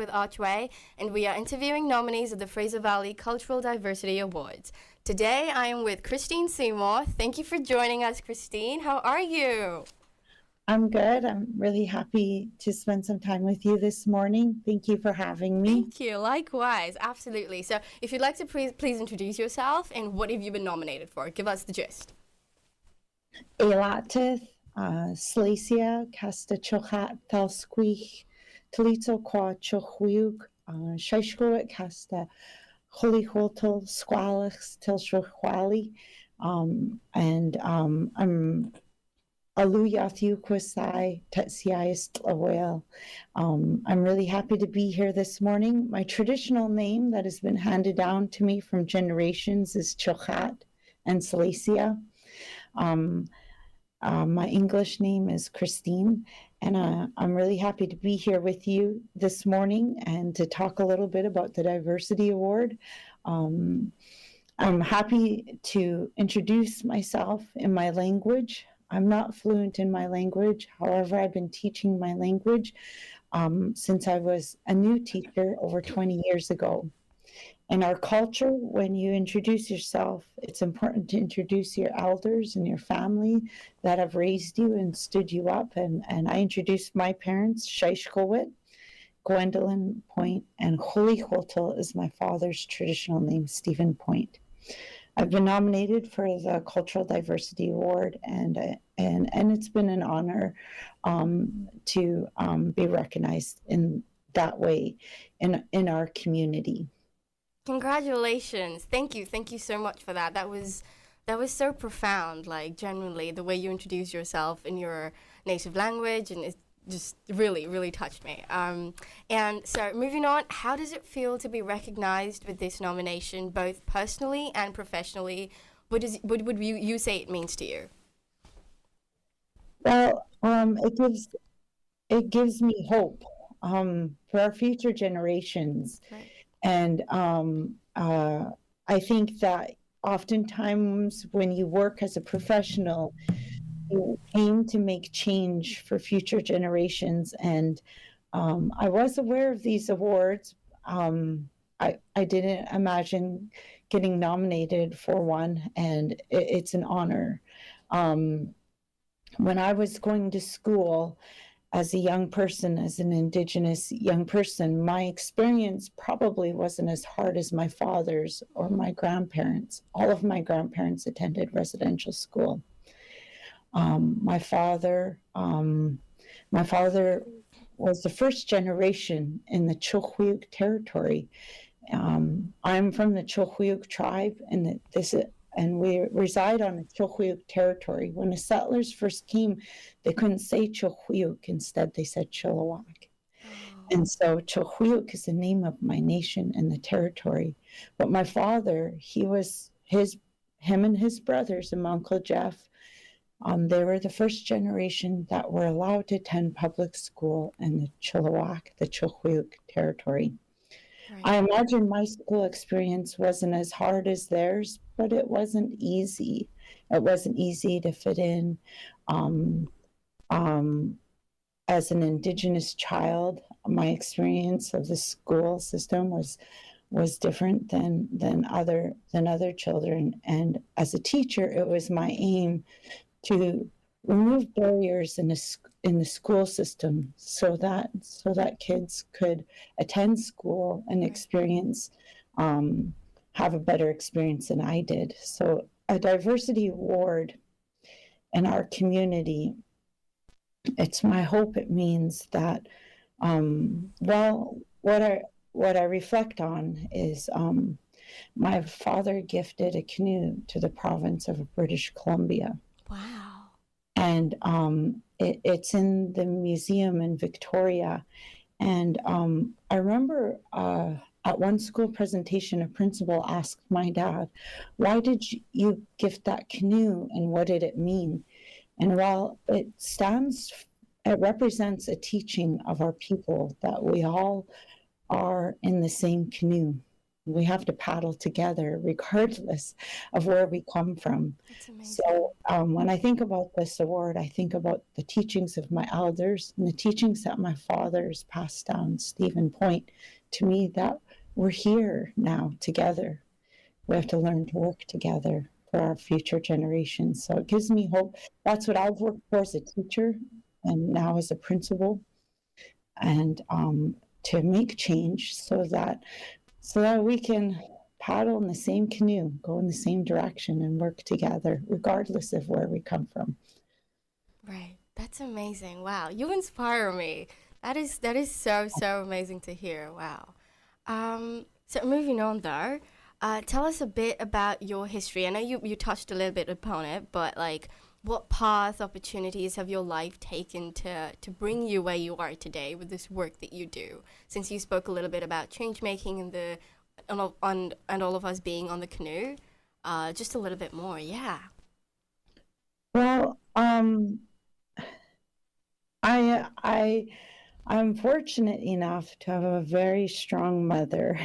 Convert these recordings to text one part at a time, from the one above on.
with Archway, and we are interviewing nominees of the Fraser Valley Cultural Diversity Awards. Today, I am with Christine Seymour. Thank you for joining us, Christine. How are you? I'm good. I'm really happy to spend some time with you this morning. Thank you for having me. Thank you. Likewise, absolutely. So, if you'd like to please introduce yourself and what have you been nominated for? Give us the gist. Eilatith, Slacia, Casta Chochat, Thalsquich, Talito Qua Chochwiuk, Shaishkoit, Casta, Holy Holtel, Squalix, Tilshwali. And I'm Aluyathyu Kwasai, Tetsiais Tlawel. I'm really happy to be here this morning. My traditional name that has been handed down to me from generations is Chochat and Salacia. My English name is Christine, and I'm really happy to be here with you this morning and to talk a little bit about the Diversity Award. I'm happy to introduce myself in my language. I'm not fluent in my language. However, I've been teaching my language since I was a new teacher over 20 years ago. In our culture, when you introduce yourself, it's important to introduce your elders and your family that have raised you and stood you up. And I introduced my parents, Shaishkowit, Gwendolyn Point, and Holy Hotel is my father's traditional name, Stephen Point. I've been nominated for the Cultural Diversity Award, and it's been an honor to be recognized in that way in our community. Congratulations. Thank you. Thank you so much for that. That was so profound, like genuinely the way you introduce yourself in your native language, and it just really, really touched me. And so moving on, how does it feel to be recognized with this nomination, both personally and professionally? What would you say it means to you? Well, it gives me hope for our future generations. Right. And I think that oftentimes when you work as a professional, you aim to make change for future generations. And I was aware of these awards. I didn't imagine getting nominated for one, and it's an honor. When I was going to school, as a young person, as an Indigenous young person, my experience probably wasn't as hard as my father's or my grandparents. All of my grandparents attended residential school. My father was the first generation in the Chilhuyuk territory. I'm from the Chilhuyuk tribe, and we reside on the Chilhuyuk territory. When the settlers first came, they couldn't say Chilhuyuk. Instead, they said Chilliwack. And so Chilhuyuk is the name of my nation and the territory. But my father, him and his brothers and my Uncle Jeff, they were the first generation that were allowed to attend public school in the Chilliwack, the Chilhuyuk territory. Right. I imagine my school experience wasn't as hard as theirs, but it wasn't easy. It wasn't easy to fit in. As an Indigenous child, my experience of the school system was different than other children. And as a teacher, it was my aim to remove barriers in the school system so that kids could attend school and experience have a better experience than I did. So a diversity award in our community, it's my hope it means that what I reflect on is my father gifted a canoe to the province of British Columbia. Wow. And it's in the museum in Victoria. And I remember at one school presentation, a principal asked my dad, "Why did you gift that canoe and what did it mean?" And while it represents a teaching of our people that we all are in the same canoe. We have to paddle together regardless of where we come from. That's amazing. So when I think about this award, I think about the teachings of my elders and the teachings that my father's passed down. Stephen point to me that we're here now together. We have to learn to work together for our future generations. So it gives me hope. That's what I've worked for as a teacher and now as a principal, and to make change so that we can paddle in the same canoe, go in the same direction, and work together, regardless of where we come from. Right. That's amazing. Wow. You inspire me. That is so amazing to hear. Wow. So moving on though, tell us a bit about your history. I know you touched a little bit upon it, but like what path, opportunities have your life taken to bring you where you are today with this work that you do? Since you spoke a little bit about change making and and all of us being on the canoe, just a little bit more. Yeah. Well, I I'm fortunate enough to have a very strong mother.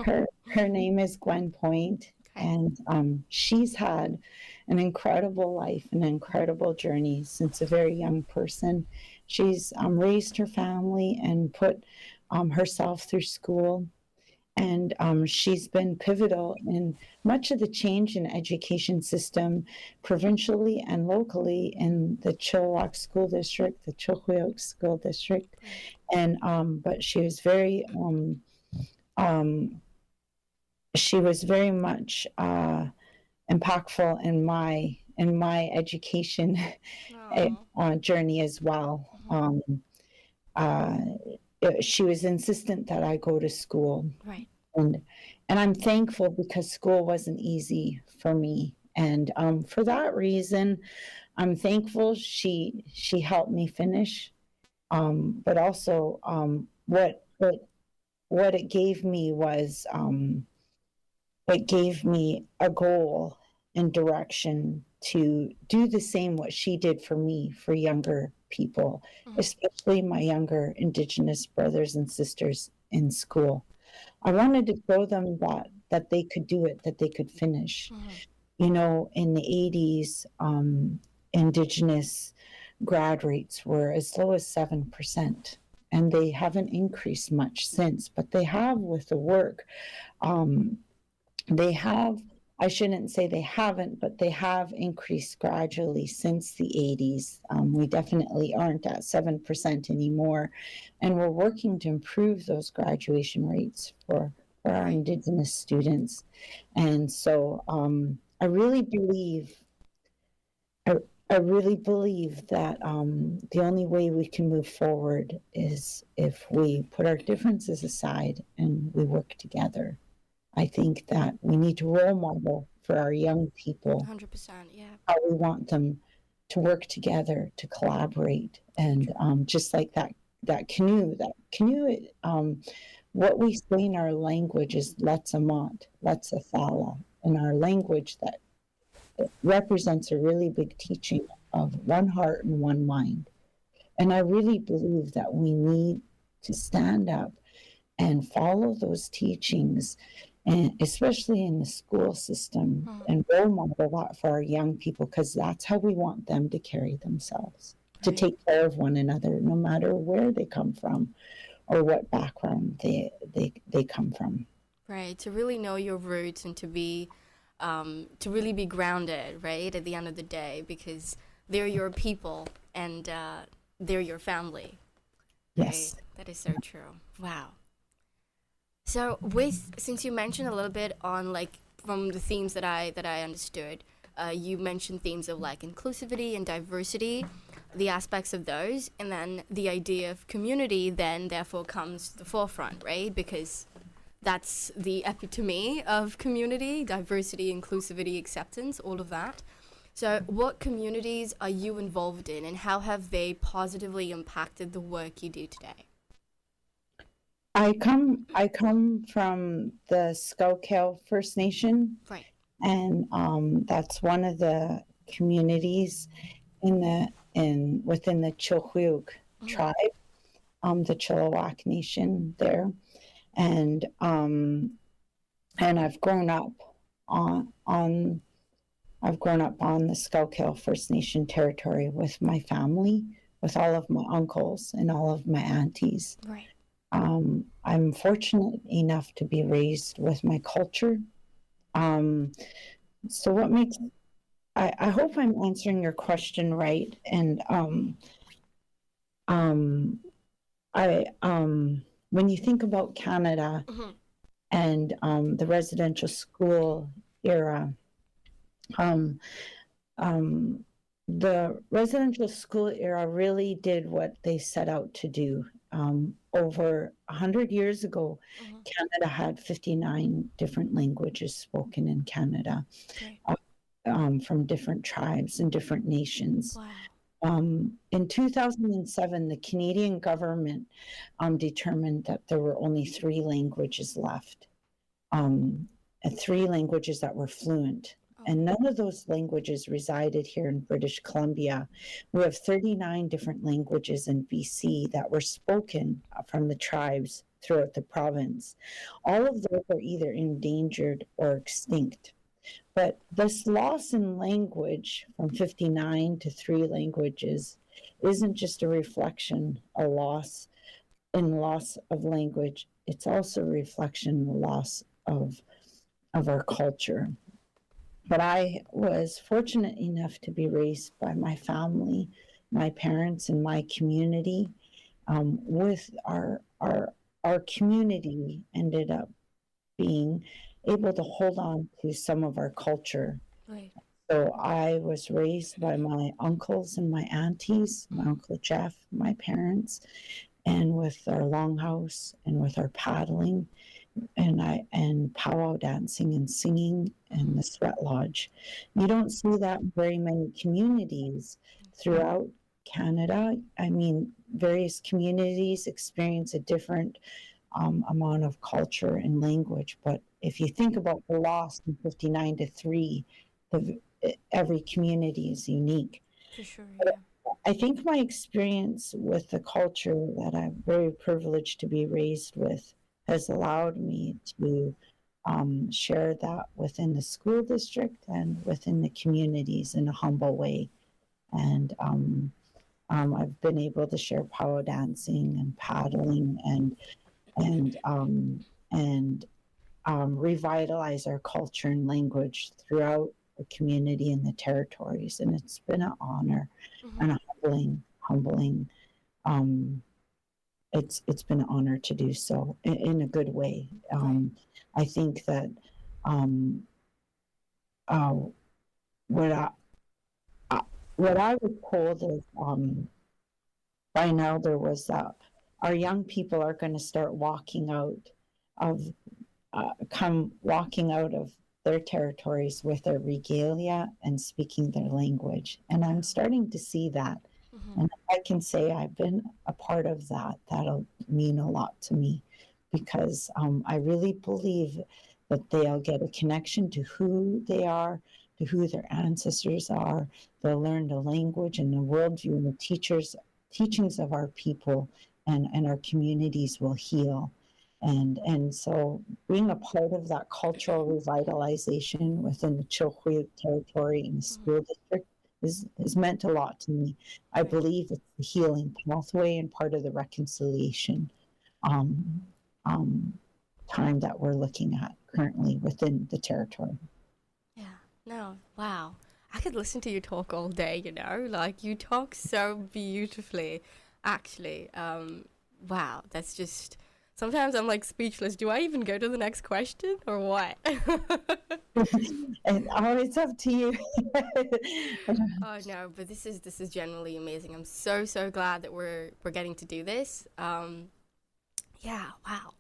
Her name is Gwen Point, Okay. and she's had an incredible life, an incredible journey since a very young person. She's raised her family and put herself through school, and she's been pivotal in much of the change in education system provincially and locally in the Chilliwack School District, the Chilliwack School District. And but um, she was very much impactful in my education Oh. journey as well. Hmm. Uh, she was insistent that I go to school, Right. and I'm thankful because school wasn't easy for me, and for that reason I'm thankful she helped me finish, but also what it gave me was it gave me a goal and direction to do the same what she did for me for younger people, Hmm. especially my younger Indigenous brothers and sisters in school. I wanted to show them that they could do it, that they could finish. Hmm. You know, in the 80s, Indigenous grad rates were as low as 7%, and they haven't increased much since, but they have with the work. Um, they have, I shouldn't say they haven't, but they have increased gradually since the 80s. We definitely aren't at 7% anymore. And we're working to improve those graduation rates for our Right. Indigenous students. And so I really believe. I, I really believe that the only way we can move forward is if we put our differences aside and we work together. I think that we need to role model for our young people 100%. Yeah. how we want them to work together, to collaborate, and just like that canoe. What we say in our language is "let's a thala," in our language that represents a really big teaching of one heart and one mind. And I really believe that we need to stand up and follow those teachings, and especially in the school system, Hmm. and role model that for our young people, because that's how we want them to carry themselves, to Right. take care of one another, no matter where they come from or what background they come from. Right. To really know your roots and to really be grounded, right, at the end of the day, because they're your people and they're your family, right? Yes. That is so true. Wow. So, with since you mentioned a little bit on like from the themes that I understood, you mentioned themes of like inclusivity and diversity, the aspects of those, and then the idea of community then therefore comes to the forefront, right? Because that's the epitome of community, diversity, inclusivity, acceptance, all of that. So, what communities are you involved in, and how have they positively impacted the work you do today? I come from the Scout First Nation, Right. and that's one of the communities in within the Chilhuyuk Mm-hmm. tribe, the Chilliwack Nation there, and and I've grown up on the Schuylkill First Nation territory with my family, with all of my uncles and all of my aunties. Right. I'm fortunate enough to be raised with my culture. So what makes I hope I'm answering your question right. And I when you think about Canada and the residential school era, um, the residential school era really did what they set out to do. Over 100 years ago, Canada had 59 different languages spoken in Canada, from different tribes and different nations. Wow. In 2007, the Canadian government determined that there were only 3 languages left, and 3 languages that were fluent. And none of those languages resided here in British Columbia. We have 39 different languages in BC that were spoken from the tribes throughout the province. All of those are either endangered or extinct. But this loss in language from 59 to 3 languages isn't just a reflection, a loss of language. It's also a reflection, the loss of our culture. But I was fortunate enough to be raised by my family, my parents, and my community. With our community ended up being able to hold on to some of our culture. Right. So I was raised by my uncles and my aunties, my Uncle Jeff, my parents, and with our longhouse and with our paddling and powwow dancing and singing and the sweat lodge. You don't see that in very many communities throughout Canada. I mean, various communities experience a different amount of culture and language. But if you think about the loss in 59 to 3, every community is unique. For sure, yeah. I think my experience with the culture that I'm very privileged to be raised with has allowed me to share that within the school district and within the communities in a humble way. And I've been able to share powwow dancing and paddling and revitalize our culture and language throughout the community and the territories. And it's been an honor and a humbling. It's been an honor to do so in a good way. I think that what I was told is by now there was that our young people are going to start walking out of their territories with their regalia and speaking their language. And I'm starting to see that. And I can say I've been a part of that. That'll mean a lot to me because I really believe that they'll get a connection to who they are, to who their ancestors are. They'll learn the language and the worldview and the teachings of our people, and our communities will heal. And so being a part of that cultural revitalization within the Chilkoot territory and the school district has meant a lot to me. I believe it's the healing pathway and part of the reconciliation time that we're looking at currently within the territory. Yeah, no, wow. I could listen to you talk all day, like you talk so beautifully, actually. Wow, that's just, sometimes I'm like speechless. Do I even go to the next question or what? And it's up to you. Oh no, but this is generally amazing. I'm so glad that we're getting to do this. Yeah, wow.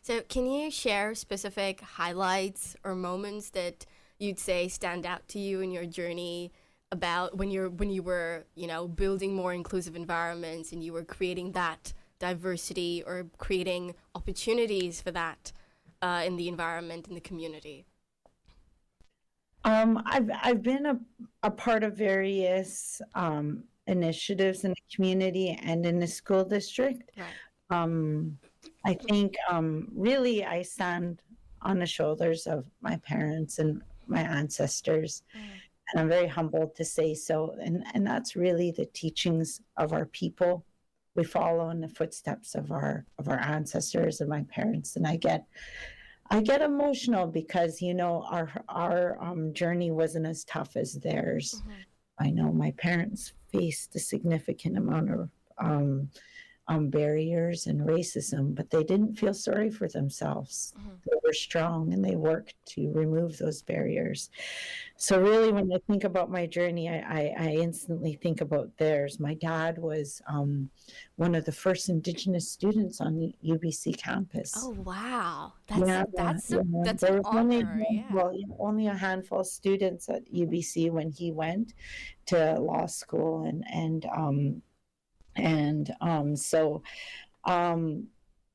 So can you share specific highlights or moments that you'd say stand out to you in your journey about when you were, building more inclusive environments and you were creating that diversity or creating opportunities for that in the environment, in the community? I've been a part of various initiatives in the community and in the school district. Right. I think really I stand on the shoulders of my parents and my ancestors. And I'm very humbled to say so. And that's really the teachings of our people. We follow in the footsteps of our ancestors and my parents. And I get emotional because, you know, our journey wasn't as tough as theirs. I know my parents faced a significant amount of barriers and racism, but they didn't feel sorry for themselves. They were strong and they worked to remove those barriers. So really, when I think about my journey, I instantly think about theirs. My dad was one of the first Indigenous students on the UBC campus. Oh wow, Yeah, that's yeah. that's There an was only honor. Yeah. well, only a handful of students at UBC when he went to law school, so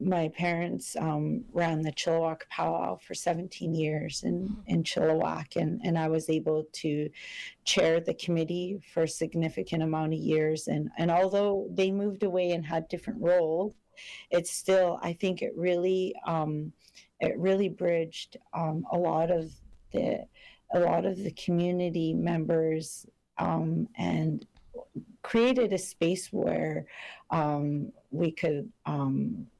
my parents ran the Chilliwack Powwow for 17 years in Chilliwack, and I was able to chair the committee for a significant amount of years. And although they moved away and had different roles, it's still, I think it really bridged a lot of the community members, and created a space where we could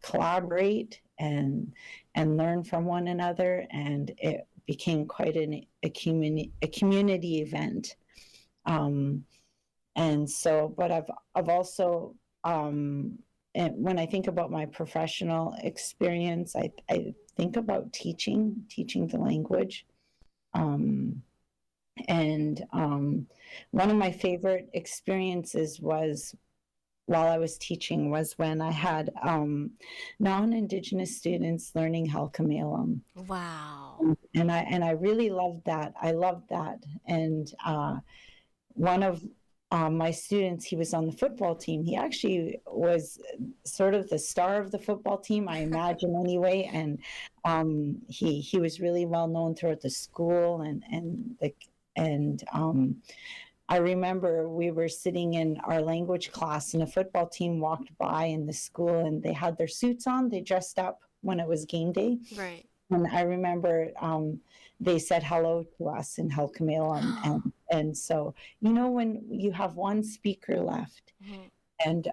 collaborate and learn from one another, and it became quite a community event. And so, but I've also, and when I think about my professional experience, I think about teaching the language. One of my favorite experiences was while I was teaching was when I had non-Indigenous students learning Halkomelem. Wow. And I really loved that. I loved that. And one of my students, he was on the football team. He actually was sort of the star of the football team, I imagine anyway. And he was really well known throughout the school, and I remember we were sitting in our language class and a football team walked by in the school and they had their suits on. They dressed up when it was game day. Right. And I remember they said hello to us in Halkomelem. And so, you know, when you have one speaker left, and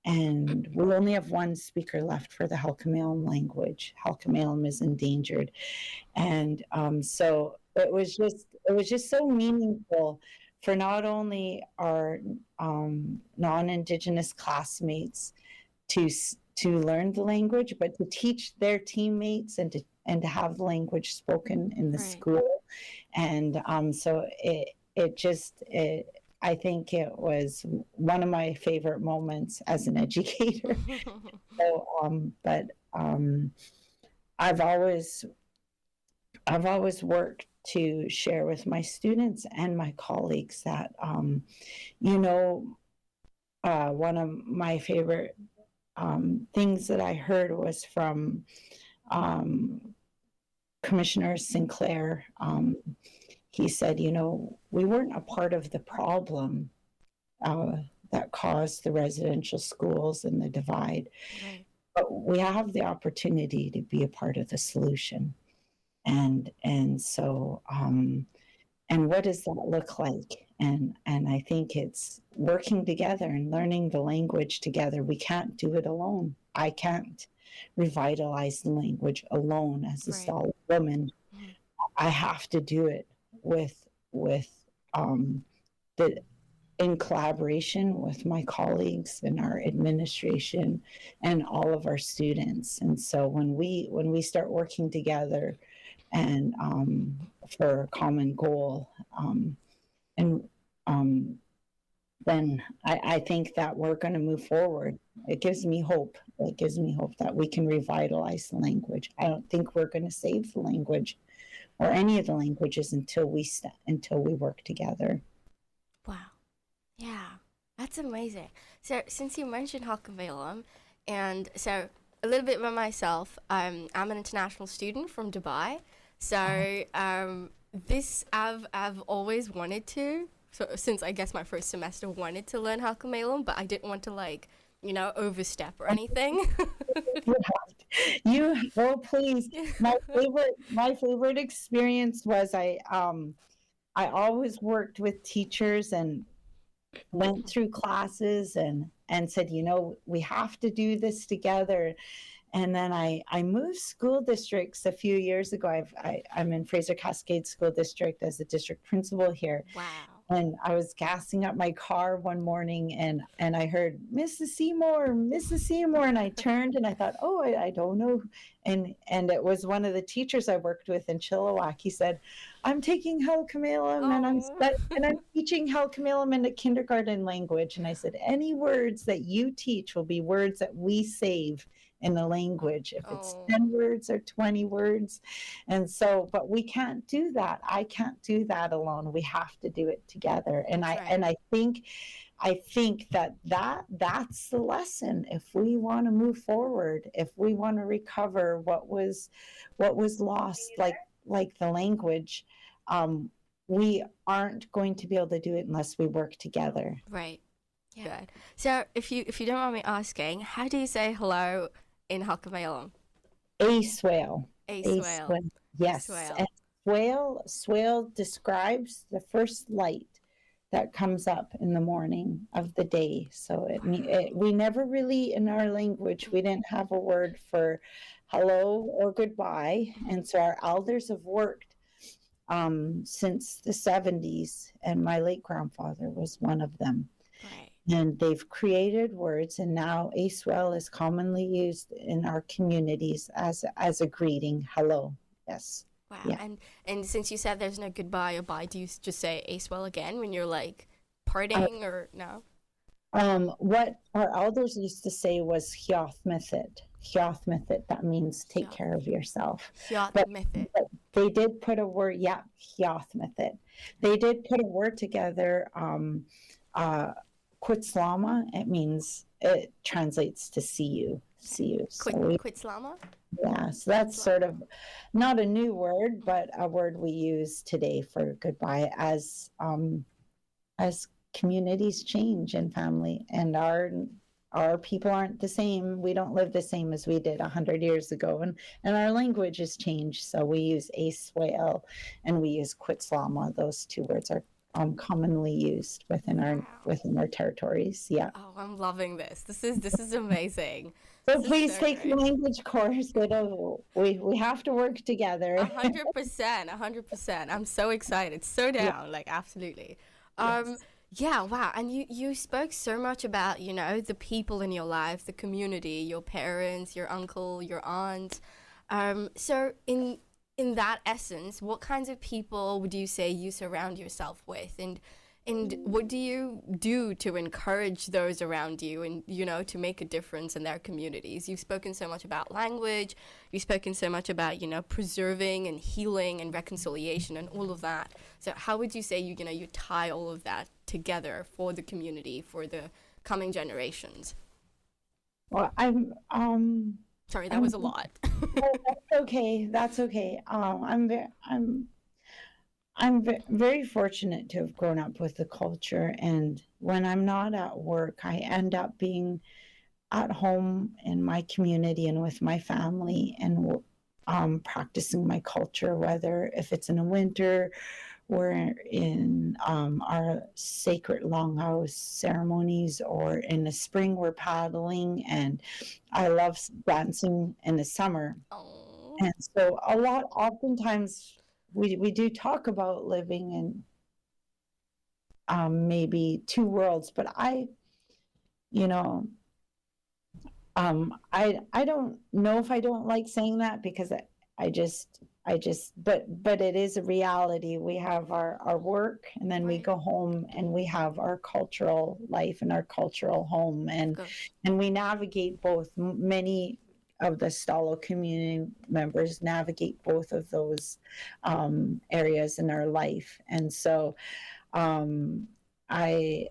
we only have one speaker left for the Halkomelem language. Halkomelem is endangered. And so it was just so meaningful for not only our non-Indigenous classmates to learn the language, but to teach their teammates and to have the language spoken in the school. And so I think it was one of my favorite moments as an educator. I've always worked to share with my students and my colleagues that, one of my favorite things that I heard was from Commissioner Sinclair. He said, we weren't a part of the problem that caused the residential schools and the divide, but we have the opportunity to be a part of the solution. And so, and what does that look like? And I think it's working together and learning the language together. We can't do it alone. I can't revitalize the language alone as a stalwart woman. I have to do it in collaboration with my colleagues and our administration and all of our students. And so when we start working together and for a common goal, then I think that we're going to move forward. It gives me hope. It gives me hope that we can revitalize the language. I don't think we're going to save the language or any of the languages until we work together. Wow. Yeah, that's amazing. So since you mentioned Halkomelem, and so a little bit about myself, I'm an international student from Dubai. So this I've always wanted to. So since I guess my first semester wanted to learn Halkomelem, but I didn't want to overstep or anything. Oh please. My favorite experience was I always worked with teachers and went through classes and said, we have to do this together. And then I moved school districts a few years ago. I'm in Fraser Cascade School District as a district principal here. Wow. And I was gassing up my car one morning and I heard, Mrs. Seymour, Mrs. Seymour. And I turned and I thought, oh, I don't know. And it was one of the teachers I worked with in Chilliwack. He said, I'm taking Halkamalam and I'm teaching Halkamalam in the kindergarten language. And I said, any words that you teach will be words that we save in the language, if it's 10 words or 20 words. And so, but we can't do that. I can't do that alone. We have to do it together. And I think that's the lesson. If we want to move forward, if we want to recover what was lost, like the language, we aren't going to be able to do it unless we work together. Right. Yeah. Good. So if you don't mind me asking, how do you say hello in Halkamalam? A swale. Yes. Swale. And swale describes the first light that comes up in the morning of the day. So we never really, in our language, we didn't have a word for hello or goodbye. And so our elders have worked since the 70s, and my late grandfather was one of them. Right. And they've created words, and now a swell is commonly used in our communities as a greeting. Hello. Yes. Wow. Yeah. And since you said there's no goodbye or bye, do you just say a swell again when you're like parting or no? What our elders used to say was hioth method. Hioth method. That means take care of yourself. Hioth method. But they did put a word. Yeah, hioth method. They did put a word together. Quitslama. It translates to see you. See you. Quitslama? Yeah, so that's sort of not a new word, but a word we use today for goodbye as communities change and family, and our people aren't the same. We don't live the same as we did 100 years ago, and our language has changed. So we use Aswale and we use Quitslama. Those two words are commonly used within our territories. Yeah. Oh, I'm loving this. This is amazing. So please take the language course. We have to work together. 100%. I'm so excited. So down. Like absolutely. Yes. Yeah, wow. And you spoke so much about, the people in your life, the community, your parents, your uncle, your aunt. So in that essence, what kinds of people would you say you surround yourself with? And what do you do to encourage those around you and, to make a difference in their communities? You've spoken so much about language. You've spoken so much about, preserving and healing and reconciliation and all of that. So how would you say you tie all of that together for the community, for the coming generations? Well, Sorry, that was a lot. That's okay. I'm very fortunate to have grown up with the culture, and when I'm not at work, I end up being at home in my community and with my family and practicing my culture, whether if it's in the winter, we're in our sacred longhouse ceremonies, or in the spring we're paddling, and I love dancing in the summer. Oh. And so oftentimes we do talk about living in maybe two worlds, but I don't know if I don't like saying that, because but it is a reality. We have our work, and then we go home and we have our cultural life and our cultural home, and we navigate both. Many of the Stalo community members navigate both of those areas in our life. And so I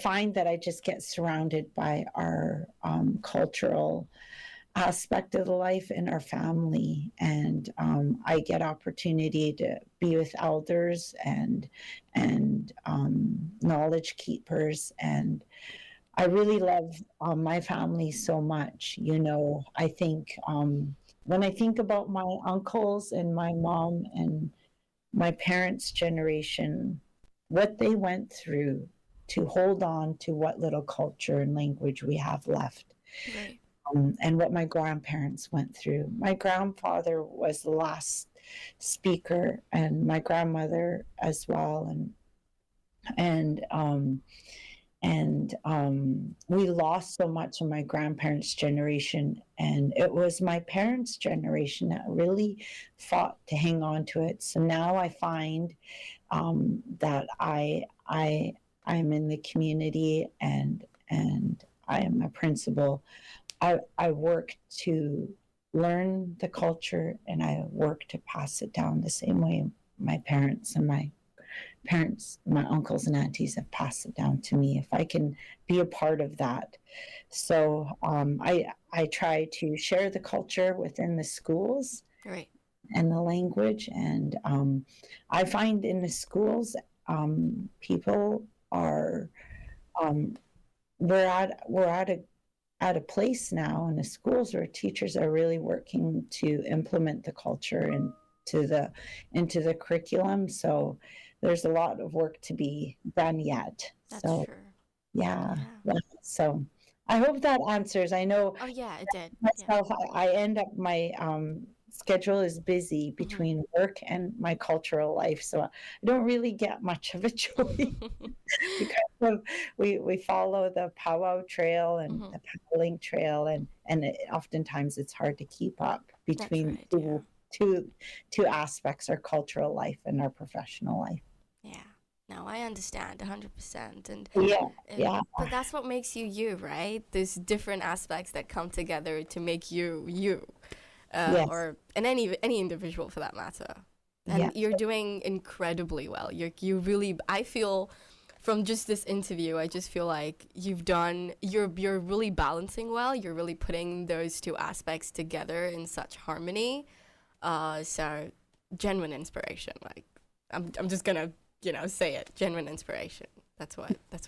find that I just get surrounded by our cultural aspect of the life in our family, and I get opportunity to be with elders and knowledge keepers, and I really love my family so much. I think when I think about my uncles and my mom and my parents' generation, what they went through to hold on to what little culture and language we have left, Right. and what my grandparents went through. My grandfather was the last speaker, and my grandmother as well, and we lost so much in my grandparents' generation, and it was my parents' generation that really fought to hang on to it. So now I find that I'm in the community, and I am a principal. I work to learn the culture, and I work to pass it down the same way my parents, my uncles and aunties have passed it down to me. If I can be a part of that, so I try to share the culture within the schools Right. and the language, and I find in the schools, people are um, we're at a place now in the schools where teachers are really working to implement the culture into the curriculum. So there's a lot of work to be done yet. That's So true. yeah, Yeah. yeah. So I hope that answers. I know Oh yeah, it did. Yeah. myself, I end up my schedule is busy Hmm. between work and my cultural life, so I don't really get much of a choice because of, we follow the powwow trail and Hmm. the paddling trail, and oftentimes it's hard to keep up That's between right. Yeah. two aspects, our cultural life and our professional life. Yeah. No, I understand 100%. And Yeah, yeah, but that's what makes you you, right? There's different aspects that come together to make you you, yes, or and any individual for that matter. yeah. And you're doing incredibly well. You really, I feel from just this interview, I just feel like you're really balancing well. You're really putting those two aspects together in such harmony. So genuine inspiration. Like I'm just gonna say it. Genuine inspiration. That's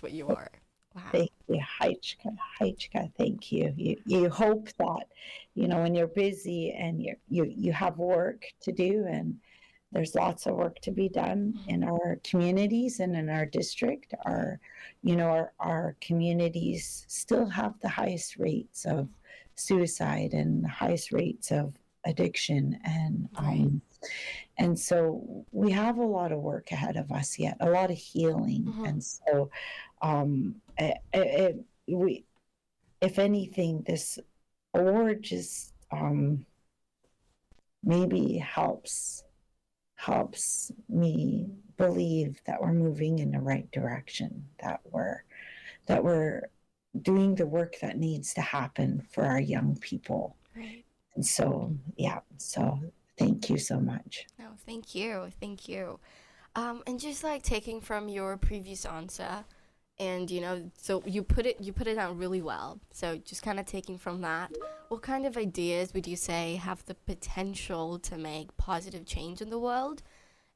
what you are. Wow. Thank you, Haichka, thank you. You hope that, when you're busy and you have work to do, and there's lots of work to be done Mhm. in our communities and in our district. Right. Our communities still have the highest rates of suicide and the highest rates of addiction, Right. and so we have a lot of work ahead of us yet, a lot of healing. Hmm. And so we, if anything, this award just maybe helps me believe that we're moving in the right direction, that we're doing the work that needs to happen for our young people. Right. And so, yeah, so thank you so much. No, thank you. Thank you. And just like taking from your previous answer, and so you put it out really well. So just kind of taking from that, what kind of ideas would you say have the potential to make positive change in the world?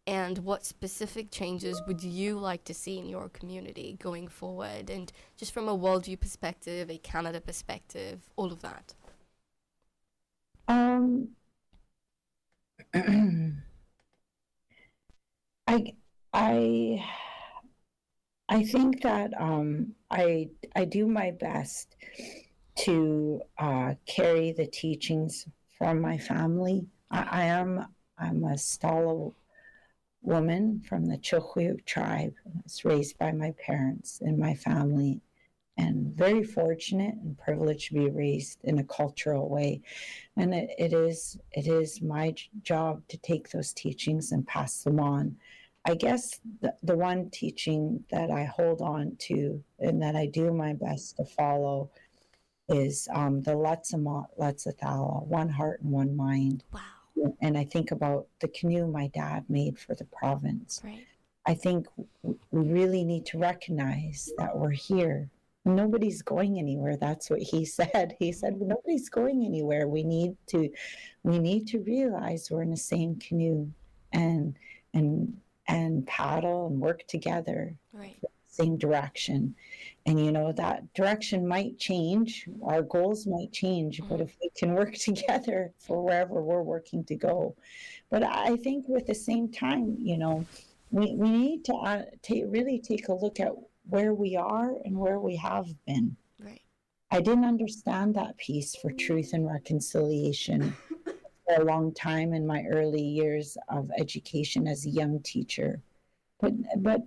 And what specific changes would you like to see in your community going forward? And just from a worldview perspective, a Canada perspective, all of that. Um, I, I, I think that I do my best to carry the teachings from my family. Right. I'm a Stala woman from the Chilkoot tribe. I was raised by my parents and my family, and very fortunate and privileged to be raised in a cultural way. And it is my job to take those teachings and pass them on. I guess the one teaching that I hold on to and that I do my best to follow is the Letzamat Letzathala, one heart and one mind. Wow. And I think about the canoe my dad made for the province. Right. I think we really need to recognize that we're here. Nobody's going anywhere. That's what he said. He Hmm. said nobody's going anywhere. We need to realize we're in the same canoe, and and paddle and work together Right. for the same direction. And that direction might change, our goals might change, but if we can work together for wherever we're working to go. But I think with the same time, we need to really take a look at where we are and where we have been. Right. I didn't understand that piece for truth and reconciliation for a long time in my early years of education as a young teacher. But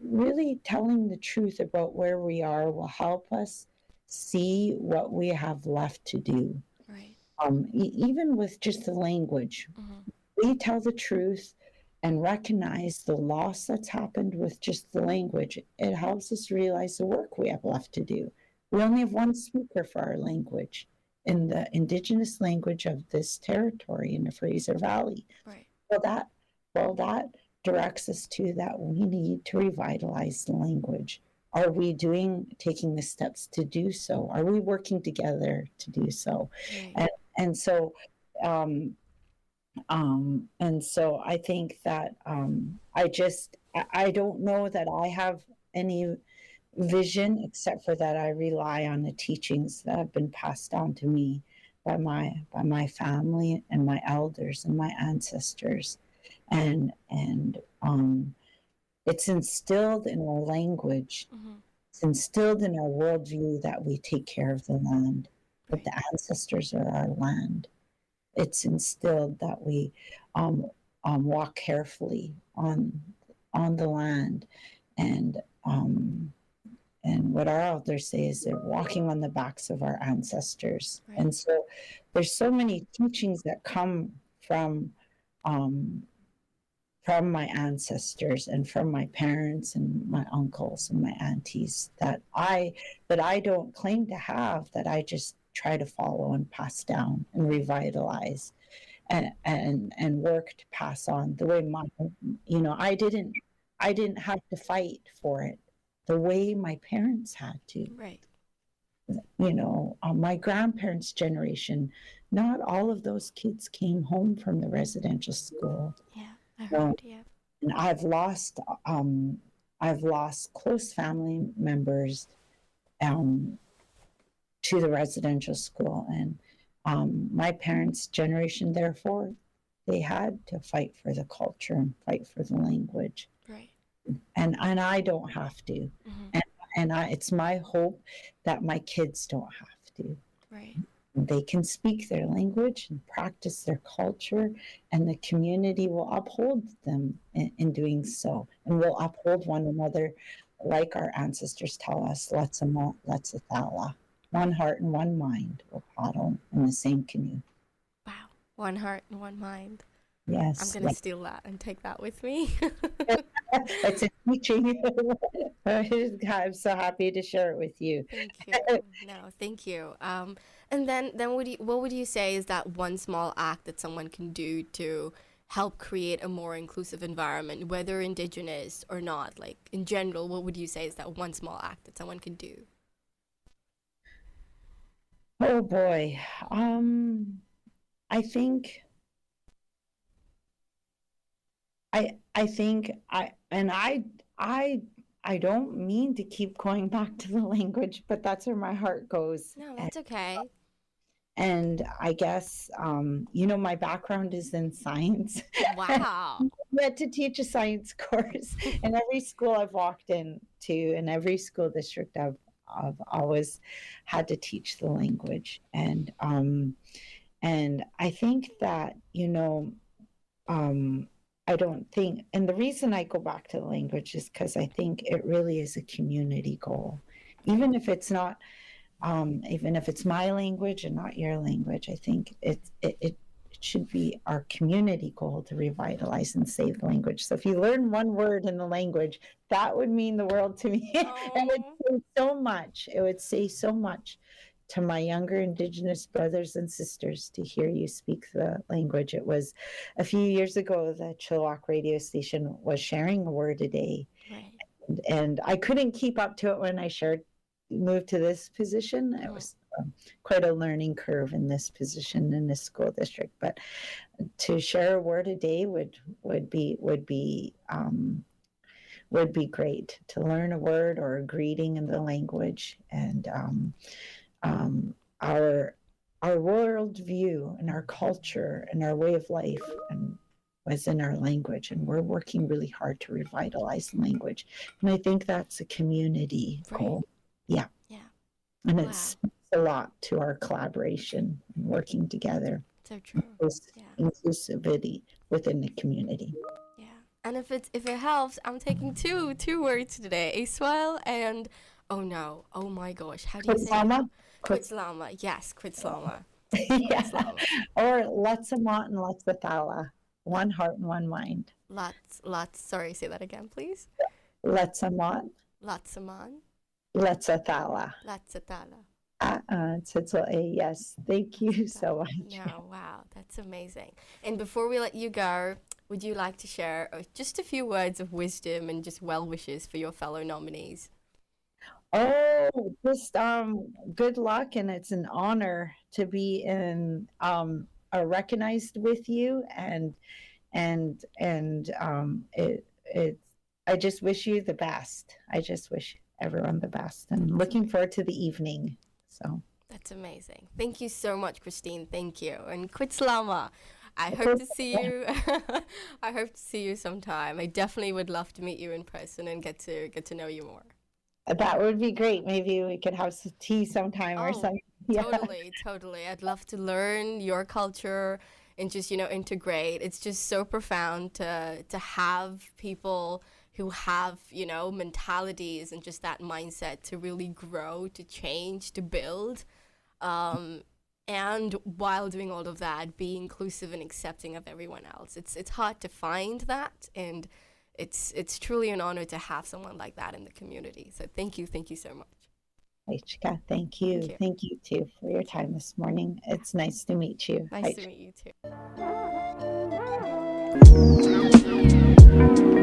really telling the truth about where we are will help us see what we have left to do. Right. Even with just the language, we tell the truth and recognize the loss that's happened with just the language. It helps us realize the work we have left to do. We only have one speaker for our language in the Indigenous language of this territory in the Fraser Valley. Right. Well, that directs us to that we need to revitalize the language. Are we taking the steps to do so? Are we working together to do so? Right. And so I think that I don't know that I have any vision except for that I rely on the teachings that have been passed down to me by my family and my elders and my ancestors. And it's instilled in our language. It's instilled in our worldview that we take care of the land, that the ancestors are our land. It's instilled that we walk carefully on the land, and what our elders say is they're walking on the backs of our ancestors. Right. And so there's so many teachings that come from my ancestors and from my parents and my uncles and my aunties that I don't claim to have, that I just try to follow and pass down and revitalize and work to pass on the way I didn't have to fight for it the way my parents had to. Right. My grandparents' generation, not all of those kids came home from the residential school. Yeah, I heard. Yeah. And I've lost close family members to the residential school, and my parents' generation, therefore, they had to fight for the culture and fight for the language. Right. And I don't have to. And it's my hope that my kids don't have to. Right. They can speak their language and practice their culture, and the community will uphold them in doing so, and will uphold one another like our ancestors tell us, let's athala. One heart and one mind will paddle in the same canoe. Wow. One heart and one mind. Yes. I'm going to steal that and take that with me. It's a teaching. I'm so happy to share it with you. Thank you. No, thank you. And then what would you say is that one small act that someone can do to help create a more inclusive environment, whether Indigenous or not? Like, in general, what would you say is that one small act that someone can do? Oh boy. I think I don't mean to keep going back to the language, but that's where my heart goes. No, that's okay. And I guess, my background is in science. Wow. I had to teach a science course in every school I've walked into, in every school district I've always had to teach the language. And I think that, I don't think, and the reason I go back to the language is because I think it really is a community goal. Even if it's not, even if it's my language and not your language, I think it should be our community goal to revitalize and save the language. So if you learn one word in the language, that would mean the world to me. It would say so much. It would say so much to my younger Indigenous brothers and sisters to hear you speak the language. It was a few years ago, the Chilliwack radio station was sharing a word a day. Right. And I couldn't keep up to it when I moved to this position. It was quite a learning curve in this position in this school district. But to share a word a day would be would be great to learn a word or a greeting in the language. And um, our worldview and our culture and our way of life and was in our language, and we're working really hard to revitalize language. And I think that's a community goal. Yeah. And it speaks a lot to our collaboration and working together. So true. Inclusivity within the community. Yeah. And if it helps, I'm taking two words today. Israel and oh my gosh, how do you say it? Clipchamp. Yes, Clipchamp. Yeah. Or Letzamat and Letzathala. One heart and one mind. Sorry, say that again, please. Letzamat. Letzaman. Letzathala. Yes. Thank you so much. No, wow, that's amazing. And before we let you go, would you like to share just a few words of wisdom and just well wishes for your fellow nominees? Oh, just good luck, and it's an honor to be recognized with you, and I just wish you the best. I just wish everyone the best, and looking forward to the evening. So that's amazing. Thank you so much, Christine. Thank you. And Clipchamp. I hope to see you. I hope to see you sometime. I definitely would love to meet you in person and get to know you more. That would be great. Maybe we could have some tea sometime or something. Yeah. Totally. I'd love to learn your culture and just, integrate. It's just so profound to have people who have, mentalities and just that mindset to really grow, to change, to build. And while doing all of that, be inclusive and accepting of everyone else. It's hard to find that, and it's truly an honor to have someone like that in the community. So thank you so much. Aichika, thank you. Thank you too for your time this morning. It's nice to meet you. Nice to meet you too.